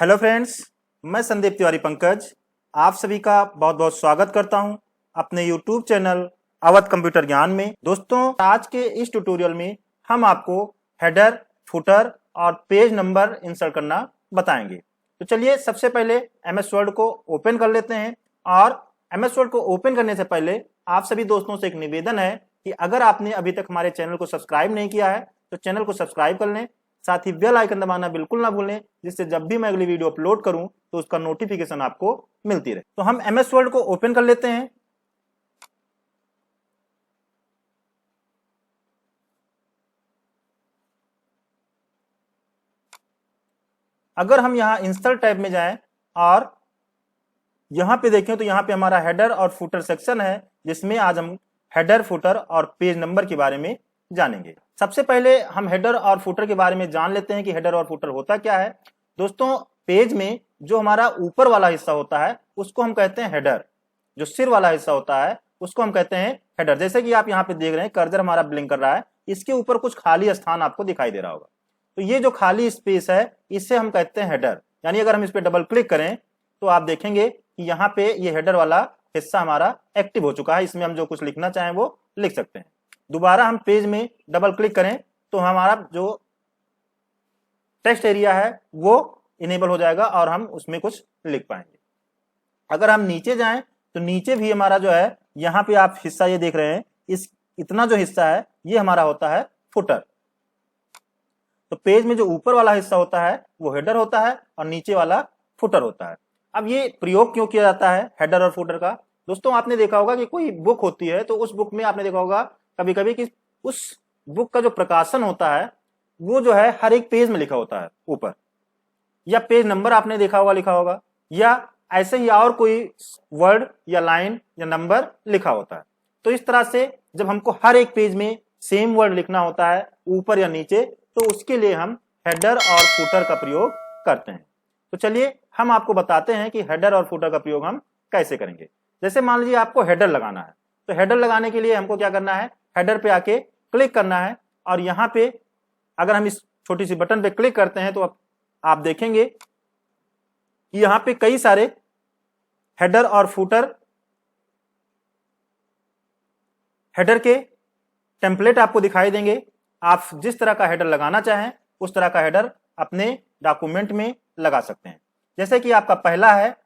Hello friends, मैं संदीप तिवारी पंकज आप सभी का बहुत बहुत स्वागत करता हूं अपने यूट्यूब चैनल अवध कंप्यूटर ज्ञान में। दोस्तों, आज के इस ट्यूटोरियल में हम आपको हेडर, फुटर और पेज नंबर इंसर्ट करना बताएंगे। तो चलिए सबसे पहले एमएस वर्ड को ओपन कर लेते हैं। और एमएस वर्ड को ओपन करने से पहले आप सभी दोस्तों से एक निवेदन है कि अगर आपने अभी तक हमारे चैनल को सब्सक्राइब नहीं किया है तो चैनल को सब्सक्राइब कर लें, साथ ही बेल आइकन दबाना बिल्कुल ना भूलें, जिससे जब भी मैं अगली वीडियो अपलोड करूं तो उसका नोटिफिकेशन आपको मिलती रहे। तो हम एमएस वर्ड को ओपन कर लेते हैं। अगर हम यहां इंसर्ट टैब में जाएं और यहां पे देखें तो यहां पे हमारा हेडर और फुटर सेक्शन है, जिसमें आज हम हेडर, फुटर और पेज नंबर के बारे में जानेंगे। सबसे पहले हम हेडर और फुटर के बारे में जान लेते हैं कि हेडर और फुटर होता क्या है। दोस्तों, पेज में जो हमारा ऊपर वाला हिस्सा होता है उसको हम कहते हैं हेडर। जो सिर वाला हिस्सा होता है उसको हम कहते हैं हेडर। जैसे कि आप यहाँ पे देख रहे हैं, कर्सर हमारा ब्लिंक कर रहा है, इसके ऊपर कुछ खाली स्थान आपको दिखाई दे रहा होगा। तो ये जो खाली स्पेस है इसे हम कहते हैं हेडर। यानी अगर हम इस पे डबल क्लिक करें तो आप देखेंगे कि यहाँ पे ये हेडर वाला हिस्सा हमारा एक्टिव हो चुका है। इसमें हम जो कुछ लिखना चाहें वो लिख सकते हैं। दोबारा हम पेज में डबल क्लिक करें तो हमारा जो टेक्स्ट एरिया है वो इनेबल हो जाएगा और हम उसमें कुछ लिख पाएंगे। अगर हम नीचे जाएं तो नीचे भी हमारा जो है, यहाँ पे आप हिस्सा ये देख रहे हैं, इस इतना जो हिस्सा है ये हमारा होता है फुटर। तो पेज में जो ऊपर वाला हिस्सा होता है वो हेडर होता है और नीचे वाला फुटर होता है। अब ये प्रयोग क्यों किया जाता है हेडर और फुटर का? दोस्तों, आपने देखा होगा कि कोई बुक होती है तो उस बुक में आपने देखा होगा कभी कभी कि उस बुक का जो प्रकाशन होता है वो जो है हर एक पेज में लिखा होता है ऊपर, या पेज नंबर आपने देखा होगा लिखा होगा, या ऐसे ही और कोई वर्ड या लाइन या नंबर लिखा होता है। तो इस तरह से जब हमको हर एक पेज में सेम वर्ड लिखना होता है ऊपर या नीचे, तो उसके लिए हम हेडर और फुटर का प्रयोग करते हैं। तो चलिए हम आपको बताते हैं कि हेडर और फुटर का प्रयोग हम कैसे करेंगे। जैसे मान लीजिए आपको हेडर लगाना है, तो हेडर लगाने के लिए हमको क्या करना है, हेडर पे आके क्लिक करना है। और यहाँ पे अगर हम इस छोटी सी बटन पे क्लिक करते हैं तो आप देखेंगे कि यहाँ पे कई सारे हेडर और फुटर, हेडर के टेम्पलेट आपको दिखाई देंगे। आप जिस तरह का हेडर लगाना चाहें उस तरह का हेडर अपने डॉक्यूमेंट में लगा सकते हैं। जैसे कि आपका पहला है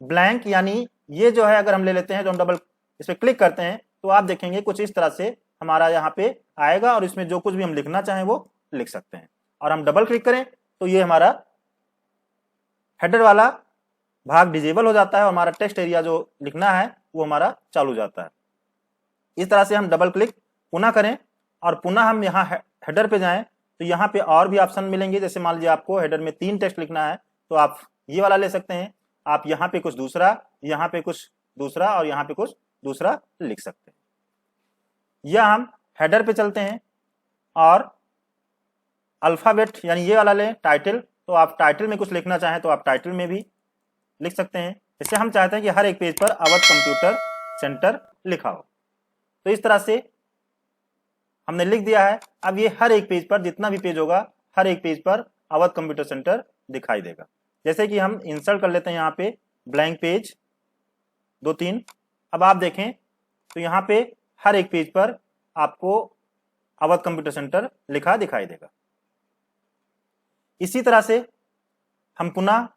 ब्लैंक, यानी ये जो है अगर हम ले लेते हैं तो हम डबल इस पे क्लिक करते हैं तो आप देखेंगे कुछ इस तरह से हमारा यहाँ पे आएगा और इसमें जो कुछ भी हम लिखना चाहें वो लिख सकते हैं। और हम डबल क्लिक करें तो ये हमारा हेडर वाला भाग डिजेबल हो जाता है और हमारा टेक्स्ट एरिया जो लिखना है वो हमारा चालू हो जाता है। इस तरह से हम डबल क्लिक पुनः करें और पुनः हम यहाँ हेडर पे जाएं तो यहाँ पे और भी ऑप्शन मिलेंगे। जैसे मान लीजिए आपको हेडर में 3 टेक्स्ट लिखना है तो आप ये वाला ले सकते हैं। आप यहाँ पे कुछ दूसरा, यहाँ पे कुछ दूसरा और यहाँ पे कुछ दूसरा लिख सकते हैं। या हम हेडर पे चलते हैं और अल्फाबेट यानी ये वाला लें टाइटल, तो आप टाइटल में कुछ लिखना चाहें तो आप टाइटल में भी लिख सकते हैं। जैसे हम चाहते हैं कि हर एक पेज पर अवध कंप्यूटर सेंटर लिखा हो, तो इस तरह से हमने लिख दिया है। अब ये हर एक पेज पर, जितना भी पेज होगा हर एक पेज पर अवध कंप्यूटर सेंटर दिखाई देगा। जैसे कि हम इंसर्ट कर लेते हैं यहाँ पे ब्लैंक पेज 2-3। अब आप देखें तो यहाँ पे हर एक पेज पर आपको अवध कंप्यूटर सेंटर लिखा दिखाई देगा। इसी तरह से हम पुनः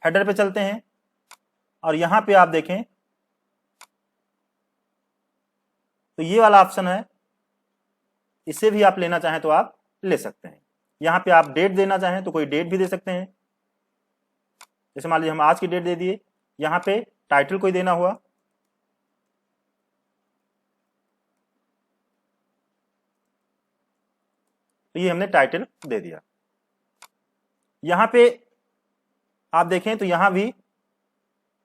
हेडर पे चलते हैं और यहाँ पे आप देखें तो ये वाला ऑप्शन है, इसे भी आप लेना चाहें तो आप ले सकते हैं। यहाँ पे आप डेट देना चाहें तो कोई डेट भी दे सकते हैं। जैसे मान लीजिए हम आज की डेट दे दिए, यहाँ पे टाइटल कोई देना हुआ तो ये हमने टाइटल दे दिया। यहाँ पे आप देखें तो यहाँ भी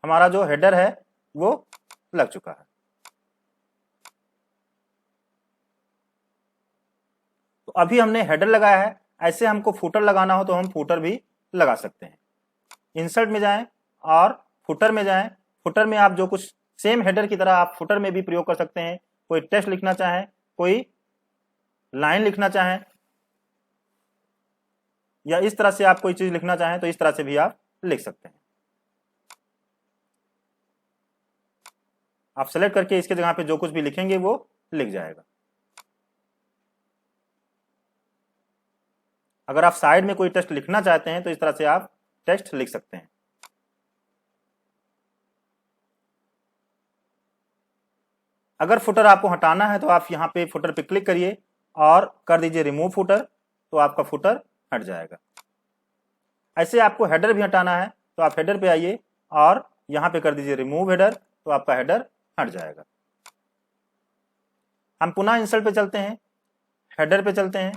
हमारा जो हेडर है वो लग चुका है। तो अभी हमने हेडर लगाया है, ऐसे हमको फुटर लगाना हो तो हम फुटर भी लगा सकते हैं। इंसर्ट में जाएं और फुटर में जाएं। फुटर में आप जो कुछ सेम हेडर की तरह आप फुटर में भी प्रयोग कर सकते हैं। कोई टेक्स्ट लिखना चाहें, कोई लाइन लिखना चाहें या इस तरह से आप कोई चीज लिखना चाहें तो इस तरह से भी आप लिख सकते हैं। आप सेलेक्ट करके इसके जगह पे जो कुछ भी लिखेंगे वो लिख जाएगा। अगर आप साइड में कोई टेक्स्ट लिखना चाहते हैं तो इस तरह से आप टेक्स्ट लिख सकते हैं। अगर फुटर आपको हटाना है तो आप यहाँ पे फुटर पे क्लिक करिए और कर दीजिए रिमूव फुटर, तो आपका फुटर हट जाएगा। ऐसे आपको हेडर भी हटाना है तो आप हेडर पे आइए और यहाँ पे कर दीजिए रिमूव हेडर, तो आपका हेडर हट जाएगा। हम पुनः इंसर्ट पे चलते हैं, हेडर पे चलते हैं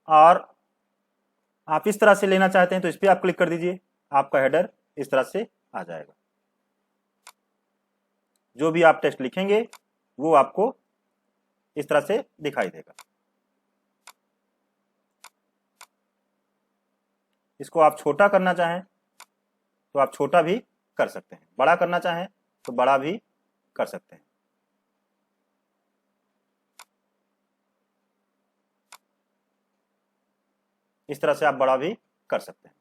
और आप इस तरह से लेना चाहते हैं तो इस पर आप क्लिक कर दीजिए, आपका हेडर इस तरह से आ जाएगा। जो भी आप टेक्स्ट लिखेंगे वो आपको इस तरह से दिखाई देगा। इसको आप छोटा करना चाहें तो आप छोटा भी कर सकते हैं, बड़ा करना चाहें तो बड़ा भी कर सकते हैं। इस तरह से आप बड़ा भी कर सकते हैं।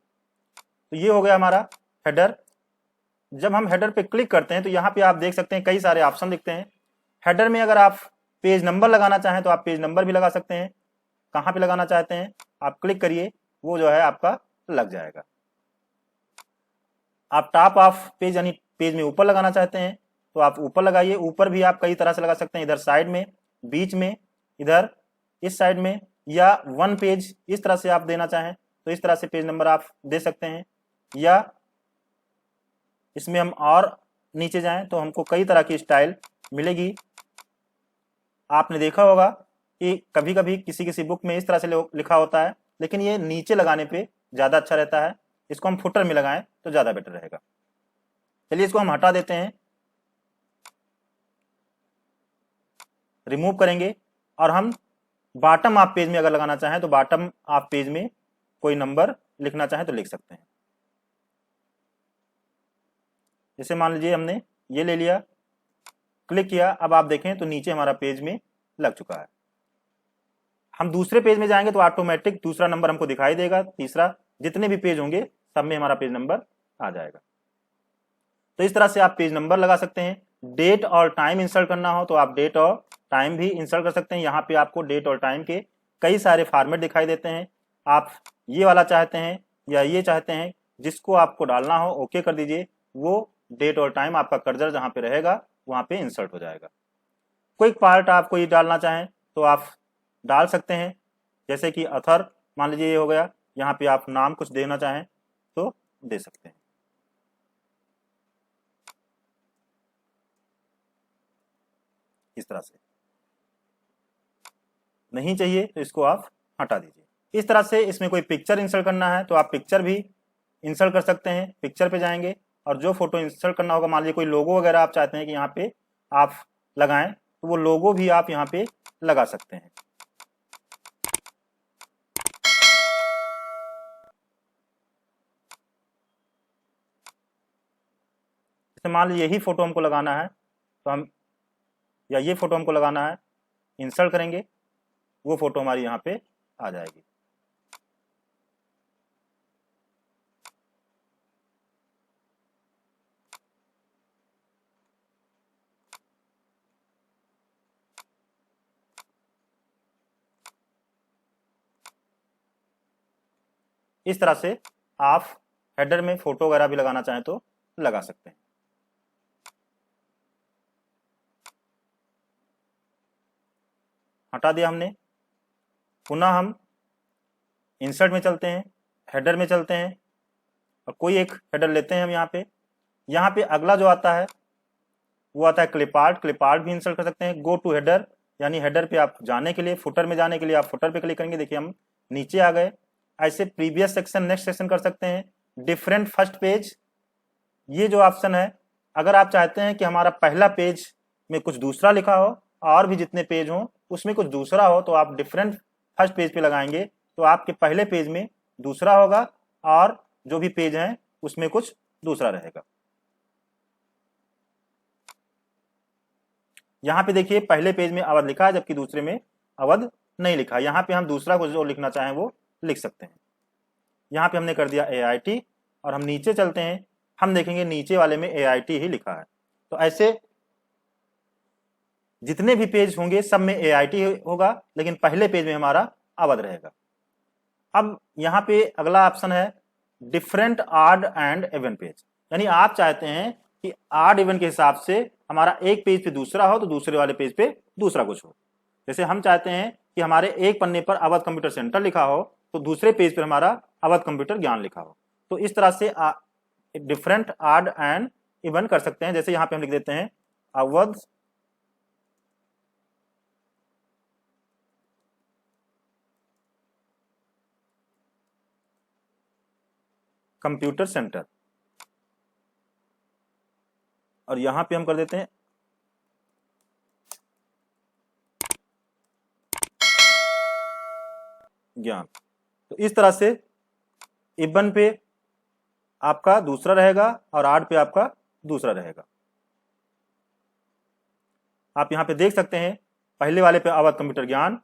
तो ये हो गया हमारा हेडर। जब हम हेडर पे क्लिक करते हैं तो यहाँ पे आप देख सकते हैं कई सारे ऑप्शन दिखते हैं। हेडर में अगर आप पेज नंबर लगाना चाहें तो आप पेज नंबर भी लगा सकते हैं। कहाँ पे लगाना चाहते हैं आप क्लिक करिए, वो जो है आपका लग जाएगा। आप टॉप ऑफ पेज यानी पेज में ऊपर लगाना चाहते हैं तो आप ऊपर लगाइए। ऊपर भी आप कई तरह से लगा सकते हैं, इधर साइड में, बीच में, इधर इस साइड में, या वन पेज इस तरह से आप देना चाहें तो इस तरह से पेज नंबर आप दे सकते हैं। या इसमें हम और नीचे जाएं तो हमको कई तरह की स्टाइल मिलेगी। आपने देखा होगा कि कभी कभी किसी किसी बुक में इस तरह से लिखा होता है, लेकिन ये नीचे लगाने पे ज्यादा अच्छा रहता है। इसको हम फुटर में लगाएं तो ज्यादा बेटर रहेगा। चलिए इसको हम हटा देते हैं, रिमूव करेंगे और हम बॉटम ऑफ पेज में अगर लगाना चाहें तो बॉटम ऑफ पेज में कोई नंबर लिखना चाहें तो लिख सकते हैं। जैसे मान लीजिए हमने ये ले लिया, क्लिक किया, अब आप देखें तो नीचे हमारा पेज में लग चुका है। हम दूसरे पेज में जाएंगे तो ऑटोमेटिक दूसरा नंबर हमको दिखाई देगा, तीसरा, जितने भी पेज होंगे सब में हमारा पेज नंबर आ जाएगा। तो इस तरह से आप पेज नंबर लगा सकते हैं। डेट और टाइम इंसर्ट करना हो तो आप डेट और टाइम भी इंसर्ट कर सकते हैं। यहाँ पे आपको डेट और टाइम के कई सारे फॉर्मेट दिखाई देते हैं। आप ये वाला चाहते हैं या ये चाहते हैं, जिसको आपको डालना हो ओके कर दीजिए। वो डेट और टाइम आपका कर्सर जहाँ पे रहेगा वहाँ पे इंसर्ट हो जाएगा। कोई पार्ट आपको ये डालना चाहें तो आप डाल सकते हैं, जैसे कि अथर मान लीजिए ये हो गया। यहाँ पे आप नाम कुछ देना चाहें तो दे सकते हैं। इस तरह से नहीं चाहिए तो इसको आप हटा दीजिए। इस तरह से इसमें कोई पिक्चर इंसर्ट करना है तो आप पिक्चर भी इंसर्ट कर सकते हैं। पिक्चर पे जाएंगे और जो फोटो इंसर्ट करना होगा, मान लीजिए कोई लोगो वगैरह आप चाहते हैं कि यहाँ पे आप लगाएं तो वो लोगो भी आप यहाँ पे लगा सकते हैं। जैसे मान लीजिए यही फोटो हमको लगाना है तो हम, या ये फोटो हमको लगाना है, इंसर्ट करेंगे, वो फोटो हमारी यहाँ पे आ जाएगी। इस तरह से आप हेडर में फोटो वगैरह भी लगाना चाहें तो लगा सकते हैं। हटा दिया हमने। पुनः हम इंसर्ट में चलते हैं, हेडर में चलते हैं और कोई एक हेडर लेते हैं हम यहाँ पे। यहाँ पे अगला जो आता है वो आता है क्लिप आर्ट। क्लिप आर्ट भी इंसर्ट कर सकते हैं। गो टू हेडर यानी हेडर पे आप जाने के लिए, फुटर में जाने के लिए आप फुटर पे क्लिक करेंगे। देखिए हम नीचे आ गए। ऐसे प्रीवियस सेक्शन, नेक्स्ट सेक्शन कर सकते हैं। डिफरेंट फर्स्ट पेज, ये जो ऑप्शन है, अगर आप चाहते हैं कि हमारा पहला पेज में कुछ दूसरा लिखा हो और भी जितने पेज हो उसमें कुछ दूसरा हो, तो आप डिफरेंट फर्स्ट पेज पे लगाएंगे तो आपके पहले पेज में दूसरा होगा और जो भी पेज हैं उसमें कुछ दूसरा रहेगा। यहाँ पे देखिए पहले पेज में अवध लिखा है जबकि दूसरे में अवध नहीं लिखा। यहाँ पे हम दूसरा कुछ जो लिखना चाहें वो लिख सकते हैं। यहाँ पे हमने कर दिया AIT और हम नीचे चलते हैं, हम देखेंगे नीचे वाले में AIT ही लिखा है। तो ऐसे जितने भी पेज होंगे सब में AIT होगा, लेकिन पहले पेज में हमारा अवध रहेगा। अब यहाँ पे अगला ऑप्शन है different odd and even page, यानी आप चाहते हैं कि ऑड इवन के हिसाब से हमारा एक पेज पे दूसरा हो तो दूसरे वाले पेज पे दूसरा कुछ हो। जैसे हम चाहते हैं कि हमारे एक पन्ने पर अवध कंप्यूटर सेंटर लिखा हो तो दूसरे पेज पर हमारा अवध कंप्यूटर ज्ञान लिखा हो। तो इस तरह से डिफरेंट ऑड एंड इवन कर सकते हैं। जैसे यहाँ पे हम लिख देते हैं अवध कंप्यूटर सेंटर, और यहां पे हम कर देते हैं ज्ञान। तो इस तरह से इवन पे आपका दूसरा रहेगा और ऑड पे आपका दूसरा रहेगा। आप यहां पे देख सकते हैं पहले वाले पे अवध कंप्यूटर ज्ञान,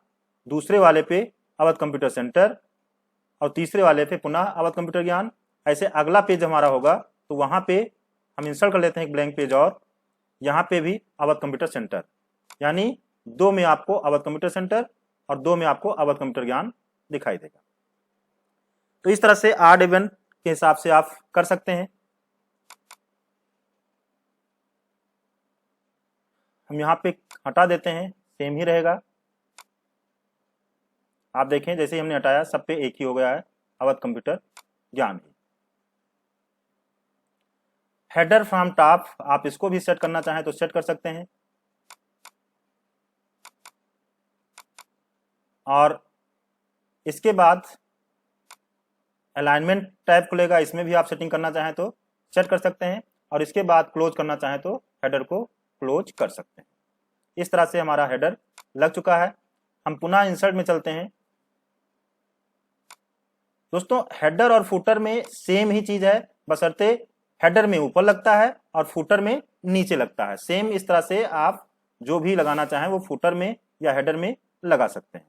दूसरे वाले पे अवध कंप्यूटर सेंटर और तीसरे वाले पे पुनः अवध कंप्यूटर ज्ञान। ऐसे अगला पेज हमारा होगा तो वहां पे हम इंसर्ट कर लेते हैं एक ब्लैंक पेज और यहाँ पे भी अवध कंप्यूटर सेंटर, यानी 2 में आपको अवध कंप्यूटर सेंटर और 2 में आपको अवध कंप्यूटर ज्ञान दिखाई देगा। तो इस तरह से ऑड इवन के हिसाब से आप कर सकते हैं। हम यहाँ पे हटा देते हैं, सेम ही रहेगा। आप देखें जैसे ही हमने हटाया सब पे एक ही हो गया है, अवध कंप्यूटर ज्ञान ही। हेडर फ्रॉम टॉप, आप इसको भी सेट करना चाहें तो सेट कर सकते हैं। और इसके बाद अलाइनमेंट टैब खुलेगा, इसमें भी आप सेटिंग करना चाहें तो सेट कर सकते हैं। और इसके बाद क्लोज करना चाहें तो हेडर को क्लोज कर सकते हैं। इस तरह से हमारा हेडर लग चुका है। हम पुनः इंसर्ट में चलते हैं। दोस्तों हेडर और फुटर में सेम ही चीज है, बशर्ते हेडर में ऊपर लगता है और फुटर में नीचे लगता है। सेम इस तरह से आप जो भी लगाना चाहें वो फुटर में या हेडर में लगा सकते हैं।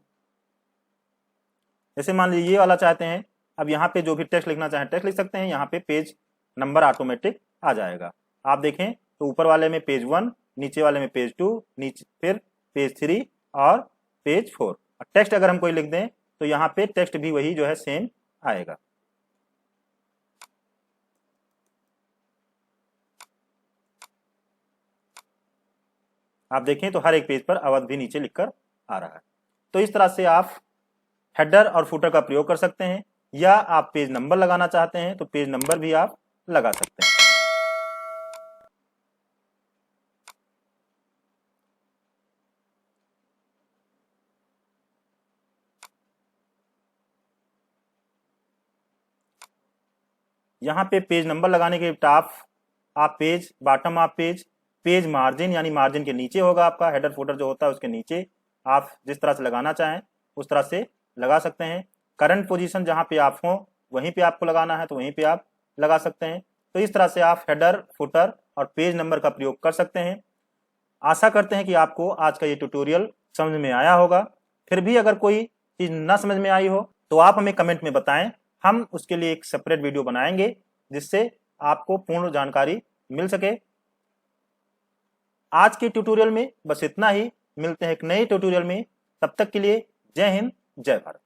जैसे मान लीजिए ये वाला चाहते हैं, अब यहाँ पे जो भी टेक्स्ट लिखना चाहें टेक्स्ट लिख सकते हैं। यहाँ पे पेज नंबर ऑटोमेटिक आ जाएगा। आप देखें तो ऊपर वाले में पेज 1, नीचे वाले में पेज 2, नीचे फिर पेज 3 और पेज 4। टेक्स्ट अगर हम कोई लिख दें तो यहाँ पे टेक्स्ट भी वही जो है सेम आएगा। आप देखें तो हर एक पेज पर अवध भी नीचे लिखकर आ रहा है। तो इस तरह से आप हेडर और फुटर का प्रयोग कर सकते हैं, या आप पेज नंबर लगाना चाहते हैं तो पेज नंबर भी आप लगा सकते हैं। यहाँ पे पेज नंबर लगाने के टॉप आप पेज, बॉटम आप पेज, पेज मार्जिन यानी मार्जिन के नीचे होगा आपका हेडर फुटर जो होता है उसके नीचे आप जिस तरह से लगाना चाहें उस तरह से लगा सकते हैं। करंट पोजीशन जहाँ पे आप हो वहीं पे आपको लगाना है तो वहीं पे आप लगा सकते हैं। तो इस तरह से आप हेडर, फुटर और पेज नंबर का प्रयोग कर सकते हैं। आशा करते हैं कि आपको आज का ये ट्यूटोरियल समझ में आया होगा। फिर भी अगर कोई चीज ना समझ में आई हो तो आप हमें कमेंट में बताएं, हम उसके लिए एक सेपरेट वीडियो बनाएंगे जिससे आपको पूर्ण जानकारी मिल सके। आज के ट्यूटोरियल में बस इतना ही। मिलते हैं एक नए ट्यूटोरियल में, तब तक के लिए जय हिंद, जय भारत।